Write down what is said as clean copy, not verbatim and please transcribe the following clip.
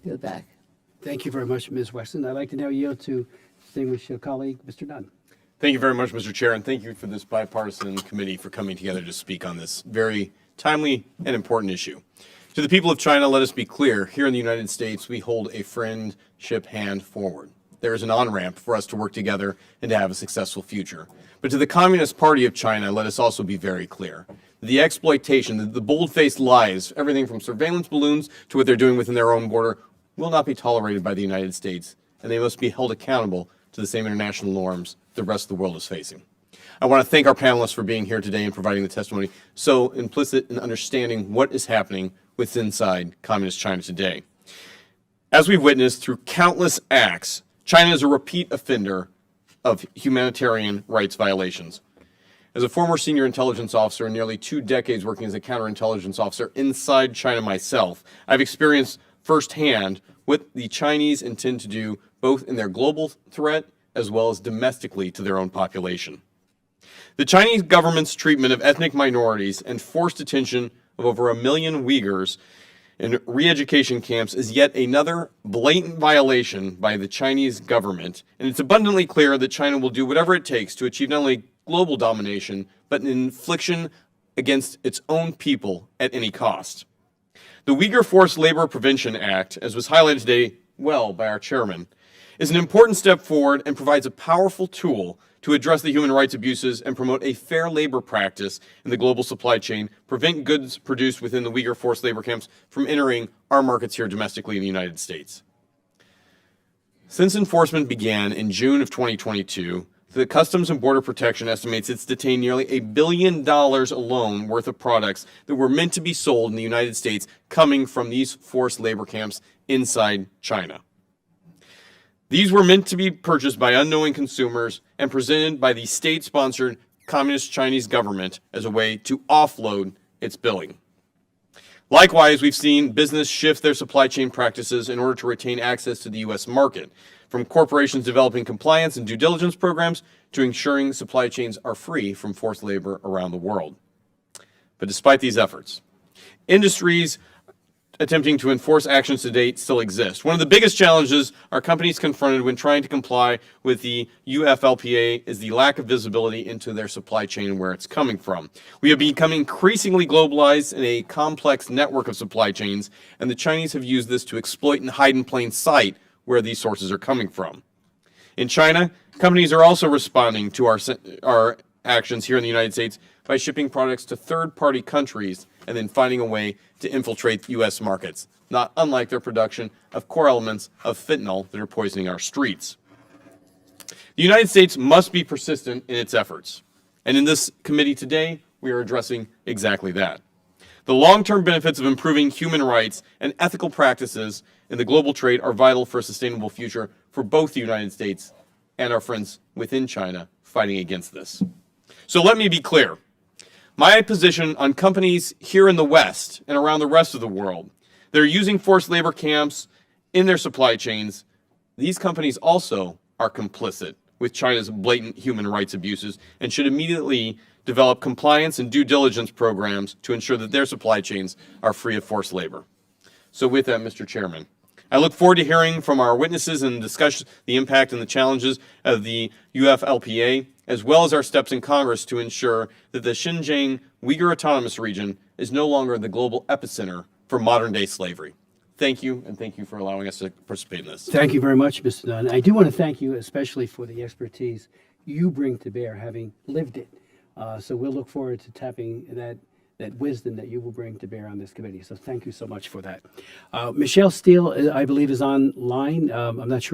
yield back. Thank you very much, Ms. Weston. I'd like to now yield to distinguished colleague, Mr. Nunn. Thank you very much, Mr. Chair, and thank you for this bipartisan committee for coming together to speak on this very timely and important issue. To the people of China, let us be clear. Here in the United States, we hold a friendship hand forward. There is an on-ramp for us to work together and to have a successful future. But to the Communist Party of China, let us also be very clear. The exploitation, the bold-faced lies, everything from surveillance balloons to what they're doing within their own border, will not be tolerated by the United States, and they must be held accountable to the same international norms the rest of the world is facing. I want to thank our panelists for being here today and providing the testimony so implicit in understanding what is happening within inside Communist China today. As we've witnessed through countless acts, China is a repeat offender of humanitarian rights violations. As a former senior intelligence officer and nearly 2 decades working as a counterintelligence officer inside China myself, I've experienced firsthand what the Chinese intend to do both in their global threat as well as domestically to their own population. The Chinese government's treatment of ethnic minorities and forced detention of over 1 million Uyghurs in re-education camps is yet another blatant violation by the Chinese government, and it's abundantly clear that China will do whatever it takes to achieve not only global domination, but an infliction against its own people at any cost. The Uyghur Forced Labor Prevention Act, as was highlighted today well by our chairman, is an important step forward and provides a powerful tool to address the human rights abuses and promote a fair labor practice in the global supply chain, prevent goods produced within the Uyghur forced labor camps from entering our markets here domestically in the United States. Since enforcement began in June of 2022, the Customs and Border Protection estimates it's detained nearly $1 billion alone worth of products that were meant to be sold in the United States coming from these forced labor camps inside China. These were meant to be purchased by unknowing consumers and presented by the state-sponsored Communist Chinese government as a way to offload its billing. Likewise, we've seen business shift their supply chain practices in order to retain access to the U.S. market, from corporations developing compliance and due diligence programs to ensuring supply chains are free from forced labor around the world. But despite these efforts, industries attempting to enforce actions to date still exist. One of the biggest challenges our companies confronted when trying to comply with the UFLPA is the lack of visibility into their supply chain and where it's coming from. We have become increasingly globalized in a complex network of supply chains, and the Chinese have used this to exploit and hide in plain sight where these sources are coming from. In China, companies are also responding to our actions here in the United States by shipping products to third-party countries and then finding a way to infiltrate U.S. markets, not unlike their production of core elements of fentanyl that are poisoning our streets. The United States must be persistent in its efforts, and in this committee today, we are addressing exactly that. The long-term benefits of improving human rights and ethical practices in the global trade are vital for a sustainable future for both the United States and our friends within China fighting against this. So let me be clear. My position on companies here in the West and around the rest of the world that are using forced labor camps in their supply chains, these companies also are complicit with China's blatant human rights abuses and should immediately develop compliance and due diligence programs to ensure that their supply chains are free of forced labor. So with that, Mr. Chairman, I look forward to hearing from our witnesses and discuss the impact and the challenges of the UFLPA, as well as our steps in Congress to ensure that the Xinjiang Uyghur Autonomous Region is no longer the global epicenter for modern-day slavery. Thank you, and thank you for allowing us to participate in this. Thank you very much, Mr. Nunn. I do want to thank you especially for the expertise you bring to bear, having lived it. So we'll look forward to tapping that wisdom that you will bring to bear on this committee. So thank you so much for that. Michelle Steele, I believe, is online. I'm not sure.